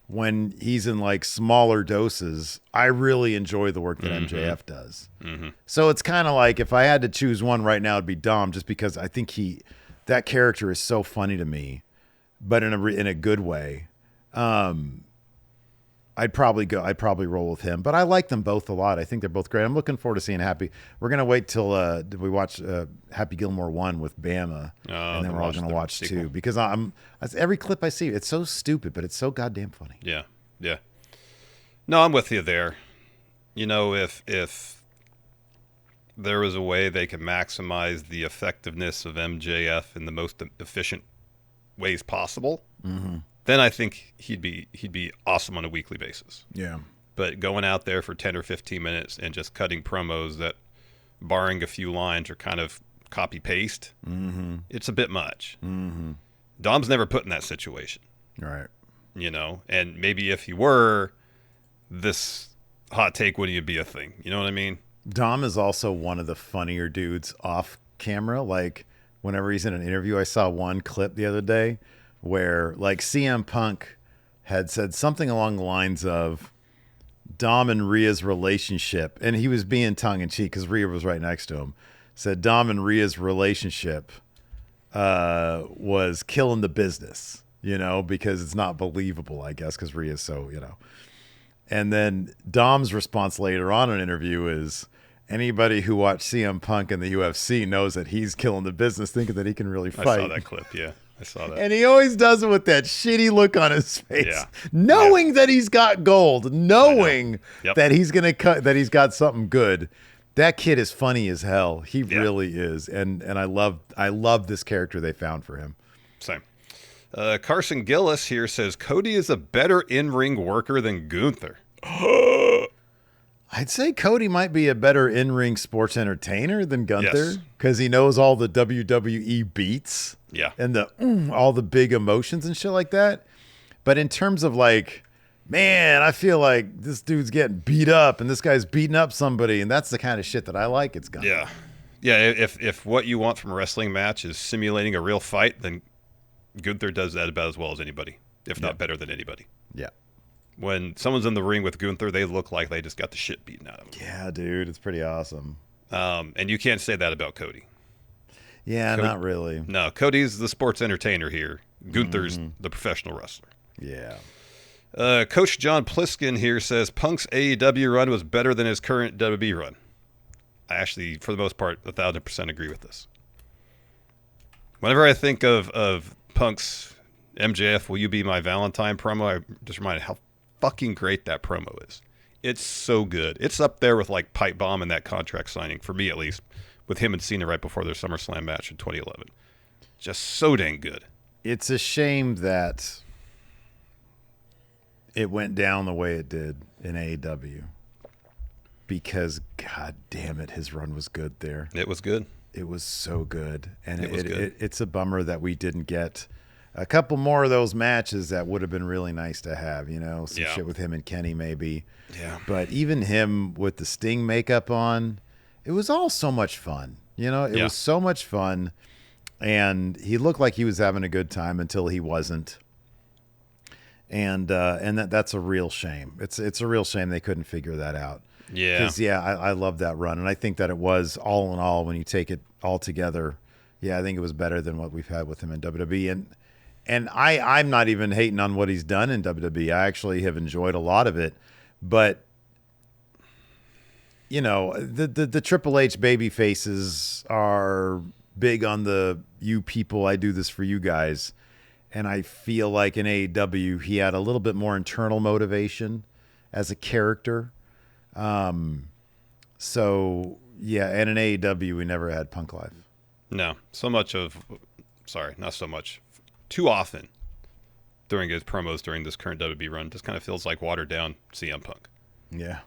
when he's in like smaller doses, I really enjoy the work that MJF does. So it's kind of like if I had to choose one right now, it'd be Dom, just because I think that character is so funny to me, but in a good way. I'd probably roll with him, but I like them both a lot. I think they're both great. I'm looking forward to seeing Happy. We're going to wait till we watch Happy Gilmore 1 with Bama, and then we're all going to watch 2, because every clip I see, it's so stupid, but it's so goddamn funny. Yeah. Yeah. No, I'm with you there. If there was a way they could maximize the effectiveness of MJF in the most efficient ways possible, then I think he'd be awesome on a weekly basis. Yeah. But going out there for 10 or 15 minutes and just cutting promos that, barring a few lines, are kind of copy-paste, it's a bit much. Dom's never put in that situation. Right. And maybe if he were, this hot take wouldn't even be a thing. You know what I mean? Dom is also one of the funnier dudes off camera. Like, whenever he's in an interview, I saw one clip the other day where like CM Punk had said something along the lines of Dom and Rhea's relationship, and he was being tongue-in-cheek because Rhea was right next to him, said Dom and Rhea's relationship was killing the business, because it's not believable, I guess, because Rhea's so, And then Dom's response later on in an interview is, anybody who watched CM Punk in the UFC knows that he's killing the business, thinking that he can really fight. I saw that clip, yeah. I saw that. And he always does it with that shitty look on his face, knowing that he's got gold, knowing that he's gonna cut, that he's got something good. That kid is funny as hell. He really is, and I love this character they found for him. Same. Carson Gillis here says Cody is a better in-ring worker than Gunther. I'd say Cody might be a better in-ring sports entertainer than Gunther, because he knows all the WWE beats, and all the big emotions and shit like that. But in terms of like, man, I feel like this dude's getting beat up and this guy's beating up somebody, and that's the kind of shit that I like. It's Gunther. Yeah. If what you want from a wrestling match is simulating a real fight, then Gunther does that about as well as anybody, if not better than anybody. Yeah. When someone's in the ring with Gunther, they look like they just got the shit beaten out of them. Yeah, dude, it's pretty awesome. And you can't say that about Cody. Yeah, not really. No, Cody's the sports entertainer here. Gunther's the professional wrestler. Yeah. Coach John Pliskin here says Punk's AEW run was better than his current WWE run. I actually, for the most part, 1,000% agree with this. Whenever I think of Punk's MJF, Will You Be My Valentine promo, I just reminded how fucking great that promo is. It's so good. It's up there with like Pipe Bomb and that contract signing, for me at least, with him and Cena right before their SummerSlam match in 2011. Just so dang good. It's a shame that it went down the way it did in AEW. because God damn it, his run was good there. It was good. It was so good, and It was good. it's a bummer that we didn't get a couple more of those matches that would have been really nice to have. Some shit with him and Kenny maybe. Yeah. But even him with the Sting makeup on, it was all so much fun. It was so much fun, and he looked like he was having a good time until he wasn't. And that's a real shame. It's a real shame they couldn't figure that out. Yeah. Because I love that run, and I think that it was all in all, when you take it all together, I think it was better than what we've had with him in WWE. And I'm not even hating on what he's done in WWE. I actually have enjoyed a lot of it, but the Triple H baby faces are big on the "you people, I do this for you guys." And I feel like in AEW, he had a little bit more internal motivation as a character. And in AEW, we never had Punk Life. No, not so much. Too often during his promos during this current WWE run, just kind of feels like watered down CM Punk. Yeah.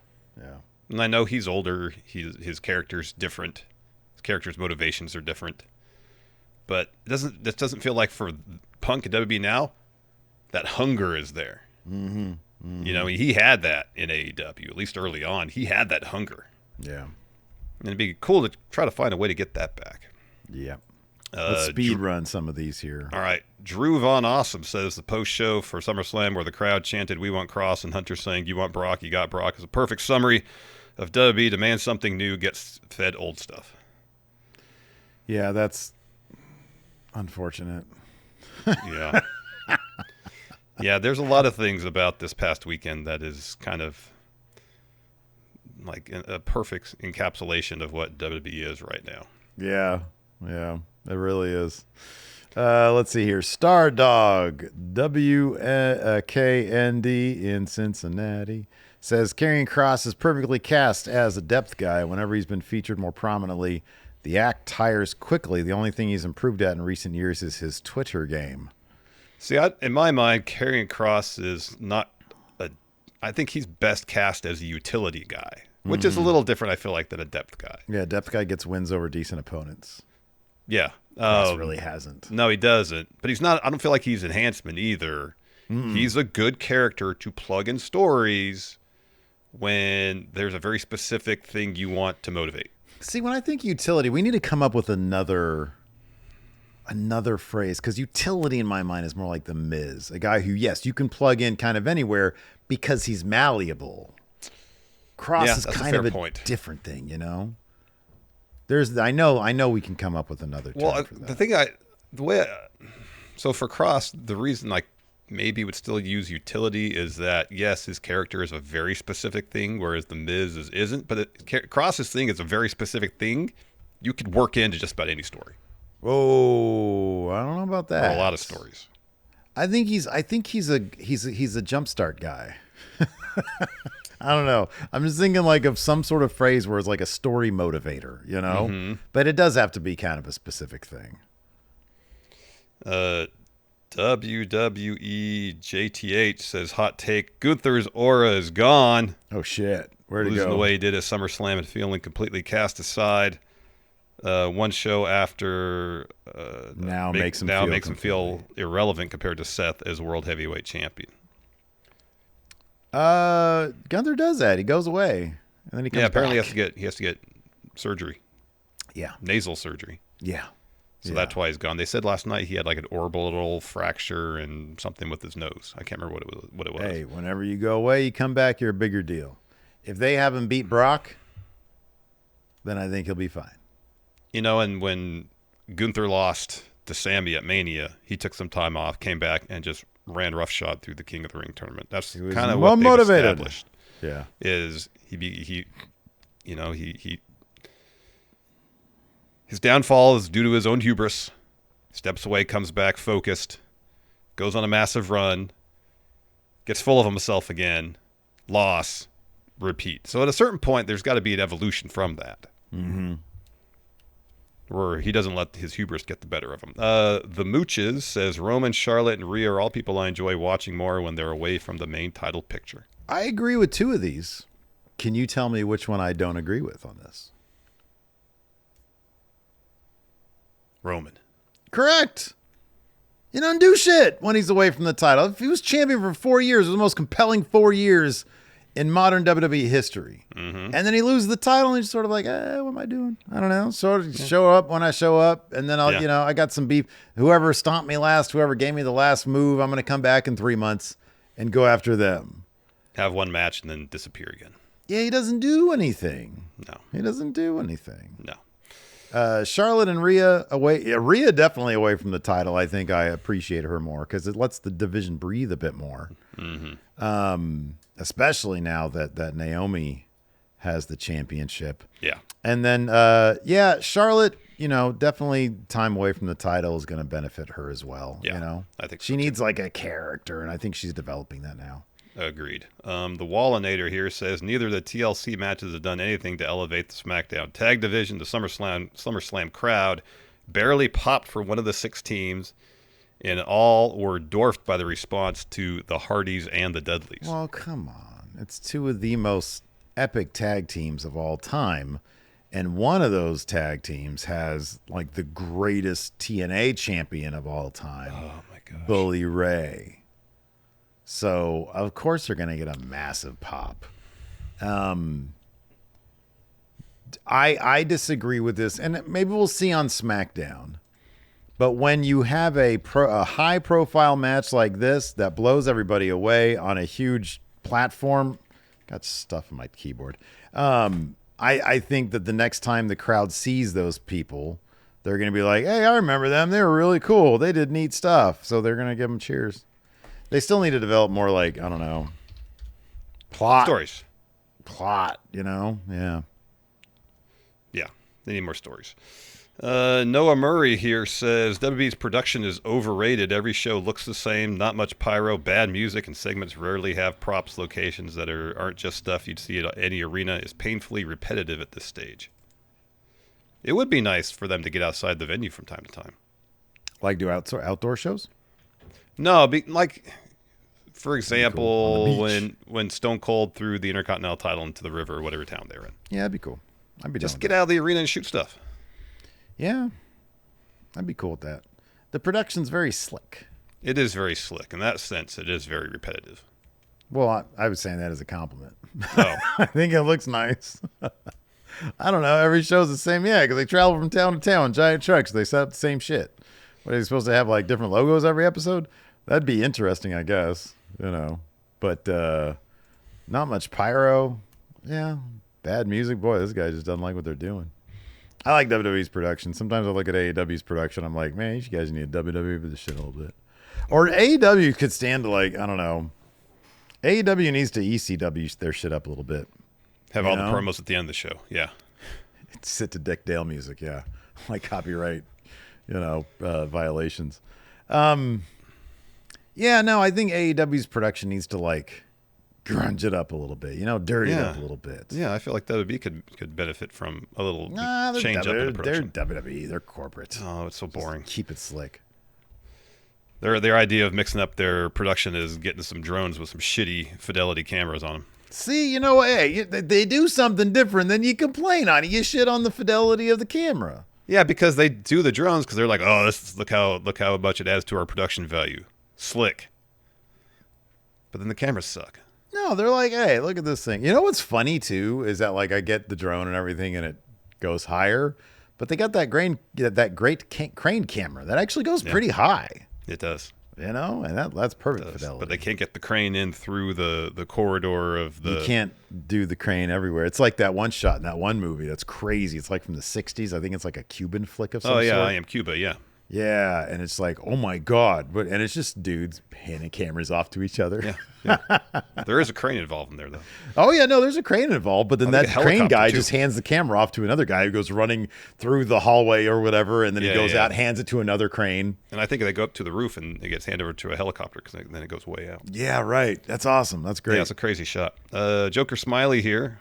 And I know he's older. His character's different. His character's motivations are different. But this doesn't feel like for Punk and WWE now, that hunger is there. Mm-hmm. Mm-hmm. He had that in AEW, at least early on. He had that hunger. Yeah. And it'd be cool to try to find a way to get that back. Yeah. Let's speed run some of these here. All right. Drew Von Awesome says the post-show for SummerSlam where the crowd chanted, "We want Cross," and Hunter saying, "You want Brock, you got Brock," is a perfect summary of WWE demands something new, gets fed old stuff. Yeah, that's unfortunate. Yeah. Yeah, there's a lot of things about this past weekend that is kind of like a perfect encapsulation of what WWE is right now. Yeah, it really is. Let's see here. Stardog, WKND in Cincinnati, says Karrion Kross is perfectly cast as a depth guy. Whenever he's been featured more prominently, the act tires quickly. The only thing he's improved at in recent years is his Twitter game. See, in my mind, Karrion Kross is not I think he's best cast as a utility guy, which is a little different, I feel like, than a depth guy. Yeah, depth guy gets wins over decent opponents. Yeah. Kross really hasn't. No, he doesn't. But he's not. I don't feel like he's enhancement either. He's a good character to plug in stories when there's a very specific thing you want to motivate. See, when I think utility, we need to come up with another phrase, because utility in my mind is more like the Miz, a guy who, yes, you can plug in kind of anywhere because he's malleable. Kross is kind of a different thing, I know we can come up with another term for that. So for Kross, the reason maybe would still use utility is that, yes, his character is a very specific thing, whereas the Miz isn't. But Kross's thing is a very specific thing you could work into just about any story. Oh, I don't know about that. Or a lot of stories. I think he's a jumpstart guy. I don't know. I'm just thinking of some sort of phrase where it's like a story motivator, Mm-hmm. But it does have to be kind of a specific thing. WWE JTH says, hot take, Gunther's aura is gone. Oh, shit. Where'd it go? Losing the way he did at SummerSlam and feeling completely cast aside. One show after makes him feel irrelevant compared to Seth as World Heavyweight Champion. Gunther does that. He goes away and then he comes back. Apparently he has to get surgery. Yeah. Nasal surgery. Yeah. So that's why he's gone. They said last night he had an orbital fracture and something with his nose. I can't remember what it was. Hey, whenever you go away, you come back, you're a bigger deal. If they have him beat Brock, then I think he'll be fine. And when Gunther lost to Sammy at Mania, he took some time off, came back, and just ran roughshod through the King of the Ring tournament. That's kind of what they've established. Yeah, is his downfall is due to his own hubris. Steps away, comes back focused, goes on a massive run, gets full of himself again, loss, repeat. So at a certain point, there's got to be an evolution from that. Mm-hmm. Where he doesn't let his hubris get the better of him. The Mooches says, Roman, Charlotte, and Rhea are all people I enjoy watching more when they're away from the main title picture. I agree with two of these. Can you tell me which one I don't agree with on this? Roman. Correct. He doesn't do shit when he's away from the title. If he was champion for 4 years, it was the most compelling 4 years in modern WWE history. Mm-hmm. And then he loses the title and he's sort of like, what am I doing? I don't know. Sort of show up when I show up. And then I'll, I got some beef. Whoever stomped me last, whoever gave me the last move, I'm going to come back in 3 months and go after them. Have one match and then disappear again. Yeah, he doesn't do anything. No. He doesn't do anything. No. Charlotte and Rhea away. Yeah, Rhea definitely away from the title. I think I appreciate her more because it lets the division breathe a bit more. Mm-hmm. Especially now that Naomi has the championship. Yeah. And then, Charlotte, definitely time away from the title is going to benefit her as well. Yeah, I think she needs like a character, and I think she's developing that now. Agreed. The Wallinator here says neither of the TLC matches have done anything to elevate the SmackDown tag division. The SummerSlam crowd barely popped for one of the 6 teams, and all were dwarfed by the response to the Hardys and the Dudleys. Well, come on. It's 2 of the most epic tag teams of all time, and one of those tag teams has like the greatest TNA champion of all time. Oh, my gosh. Bully Ray. So, of course, they're going to get a massive pop. I disagree with this, and maybe we'll see on SmackDown. But when you have a high-profile match like this that blows everybody away on a huge platform, got stuff on my keyboard. I think that the next time the crowd sees those people, they're going to be like, hey, I remember them. They were really cool. They did neat stuff. So they're going to give them cheers. They still need to develop more, like, I don't know, stories. Plot, Yeah. Yeah, they need more stories. Noah Murray here says WWE's production is overrated. Every show looks the same. Not much pyro, bad music, and segments rarely have props. Locations that aren't just stuff you'd see at any arena is painfully repetitive at this stage. It would be nice for them to get outside the venue from time to time. Like do outdoor shows? No, for example, cool. when Stone Cold threw the Intercontinental title into the river or whatever town they were in. Yeah, that'd be cool. I'd be just get out of the arena and shoot stuff. Yeah, I'd be cool with that. The production's very slick. It is very slick. In that sense, it is very repetitive. Well, I was saying that as a compliment. Oh. I think it looks nice. I don't know. Every show's the same. Yeah, because they travel from town to town, giant trucks. They set up the same shit. What, are they supposed to have, like, different logos every episode? That'd be interesting, I guess. But not much pyro. Yeah, bad music. Boy, this guy just doesn't like what they're doing. I like WWE's production. Sometimes I look at AEW's production. I'm like, man, you guys need WWE for this shit a little bit. Or AEW could stand to, like, I don't know. AEW needs to ECW their shit up a little bit. Have all the promos at the end of the show. Yeah. Sit to Dick Dale music. Yeah. Like copyright, violations. Yeah, no, I think AEW's production needs to, like, grunge it up a little bit, dirty it up a little bit. Yeah, I feel like WWE could benefit from a little change up in the production. They're WWE. They're corporate. Oh, it's so boring. Just keep it slick. Their idea of mixing up their production is getting some drones with some shitty fidelity cameras on them. See, hey, they do something different, then you complain on it. You shit on the fidelity of the camera. Yeah, because they do the drones because they're like, oh, look how much it adds to our production value. Slick. But then the cameras suck. No, they're like, hey, look at this thing. You know what's funny, too, is that, like, I get the drone and everything, and it goes higher. But they got that great crane camera that actually goes pretty high. It does. And that's perfect fidelity. But they can't get the crane in through the corridor of the... You can't do the crane everywhere. It's like that one shot in that one movie that's crazy. It's like from the 60s. I think it's like a Cuban flick of some sort. Oh, yeah, I Am Cuba, yeah. Yeah, and it's like, oh my God. And it's just dudes handing cameras off to each other. Yeah. There is a crane involved in there, though. Oh, yeah, no, there's a crane involved. But then that crane guy just hands the camera off to another guy who goes running through the hallway or whatever. And then he goes out, hands it to another crane. And I think they go up to the roof and it gets handed over to a helicopter because then it goes way out. Yeah, right. That's awesome. That's great. Yeah, it's a crazy shot. Joker Smiley here.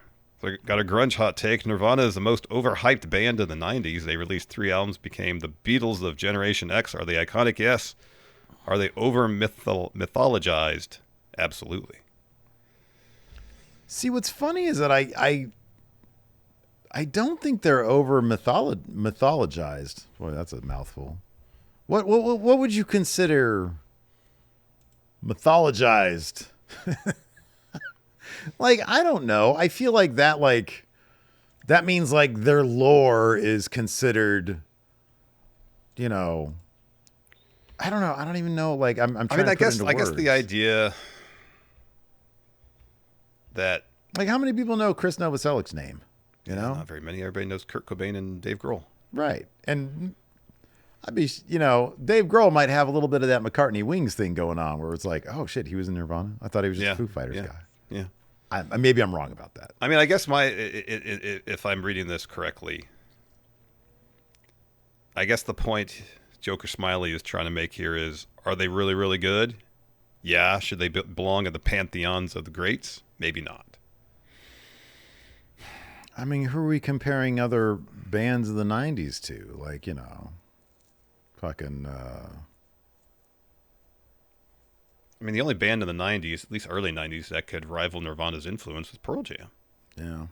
Got a grunge hot take. Nirvana is the most overhyped band in the 90s. They released 3 albums, became the Beatles of Generation X. Are they iconic? Yes. Are they over mythologized? Absolutely. See, what's funny is that I don't think they're over mythologized. Boy, that's a mouthful. What would you consider mythologized? Like, I don't know. I feel like that means like their lore is considered, you know, I don't know. I don't even know. Like, I'm I trying mean, to put it into I guess words. the idea that Like, how many people know Chris Novoselic's name? You know, not very many. Everybody knows Kurt Cobain and Dave Grohl. right? And I'd be, Dave Grohl might have a little bit of that McCartney Wings thing going on, where it's like, oh shit, he was in Nirvana. I thought he was just a Foo Fighters guy. Yeah. Maybe I'm wrong about that. I mean, I guess if I'm reading this correctly, I guess the point Joker Smiley is trying to make here is: are they really, really good? Yeah. Should they belong in the pantheons of the greats? Maybe not. I mean, who are we comparing other bands of the '90s to? Like, fucking. I mean, the only band in the '90s, at least early '90s, that could rival Nirvana's influence was Pearl Jam. Yeah.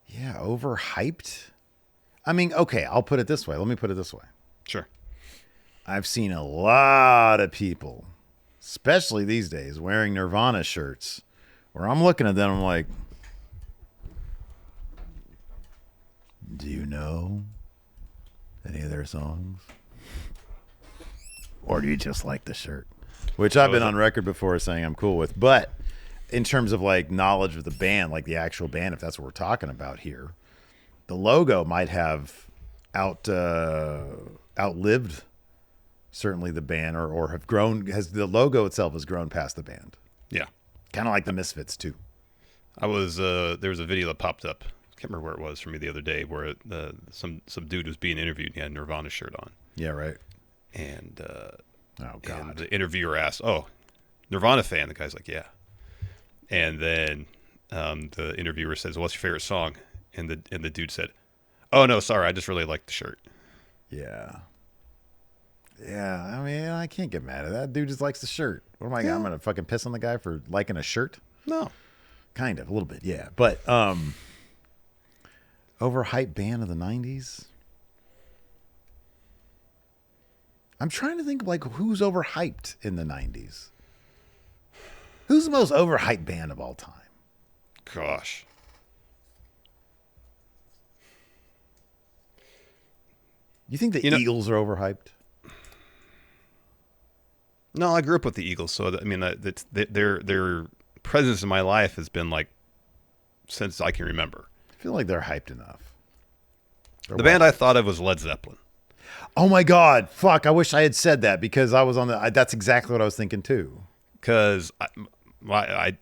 Yeah, overhyped. I mean, okay, I'll put it this way. Let me put it this way. Sure. I've seen a lot of people, especially these days, wearing Nirvana shirts, where I'm looking at them, I'm like, do you know any of their songs? Or do you just like the shirt? Which I've been on record before saying I'm cool with. But in terms of like knowledge of the band, like the actual band, if that's what we're talking about here, the logo might have outlived certainly the band, or have grown. The logo itself has grown past the band. Yeah. Kind of like the Misfits too. There was a video that popped up. I can't remember where it was from me the other day, where some dude was being interviewed and he had a Nirvana shirt on. Yeah, right. And oh god, and the interviewer asked, "Oh, Nirvana fan?" The guy's like, "Yeah." And then the interviewer says, "What's your favorite song?" And the dude said, "Oh no, sorry, I just really like the shirt." Yeah. Yeah, I mean, I can't get mad at that. Dude just likes the shirt. What am I? I'm gonna fucking piss on the guy for liking a shirt? No, kind of a little bit, yeah. But overhyped band of the '90s. I'm trying to think of like who's overhyped in the '90s. Who's the most overhyped band of all time? Gosh. You think the Eagles are overhyped? No, I grew up with the Eagles, so I mean, their presence in my life has been like since I can remember. I feel like they're hyped enough. The band I thought of was Led Zeppelin. Oh my God! Fuck! I wish I had said that because I was on the. That's exactly what I was thinking too. Because I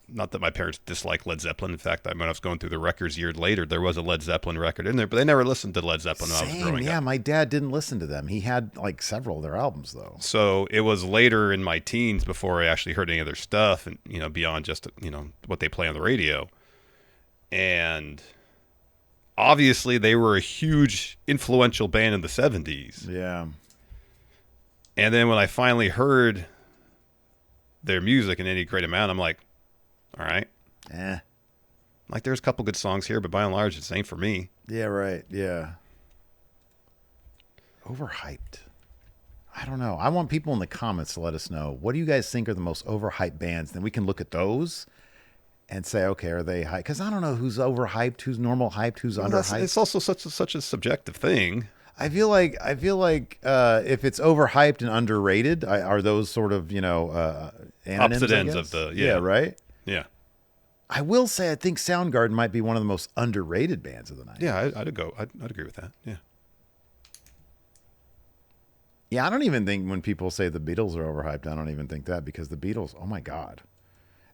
not that my parents disliked Led Zeppelin. In fact, when I was going through the records years later, there was a Led Zeppelin record in there, but they never listened to Led Zeppelin when I was growing up. Yeah, my dad didn't listen to them. He had like several of their albums though. So it was later in my teens before I actually heard any of their stuff, and beyond just what they play on the radio. And obviously, they were a huge, influential band in the 70s. Yeah. And then when I finally heard their music in any great amount, I'm like, all right. Like, there's a couple good songs here, but by and large, it ain't for me. Yeah, right. Yeah. Overhyped. I don't know. I want people in the comments to let us know, what do you guys think are the most overhyped bands? Then we can look at those and say, okay, are they hyped? Because I don't know who's overhyped, who's normal hyped, who's underhyped. It's also such a subjective thing. I feel like if it's overhyped and underrated, are those sort of anonyms, opposite ends of the yeah, right. Yeah. I will say I think Soundgarden might be one of the most underrated bands of the night. Yeah, I'd agree with that. Yeah. Yeah, I don't even think when people say the Beatles are overhyped, I don't even think that, because the Beatles, oh my God.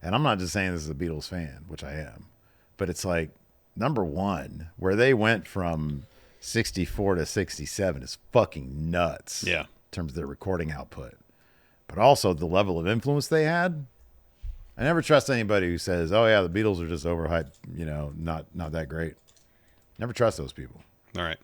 And I'm not just saying this as a Beatles fan, which I am, but it's like, number one, where they went from 64 to 67 is fucking nuts. Yeah. In terms of their recording output. But also the level of influence they had. I never trust anybody who says, oh yeah, the Beatles are just overhyped, not that great. Never trust those people. All right.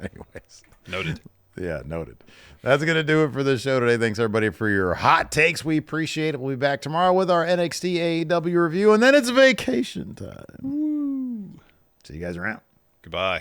Anyways. Noted. Yeah, noted. That's going to do it for the show today. Thanks, everybody, for your hot takes. We appreciate it. We'll be back tomorrow with our NXT AEW review, and then it's vacation time. Woo. See you guys around. Goodbye.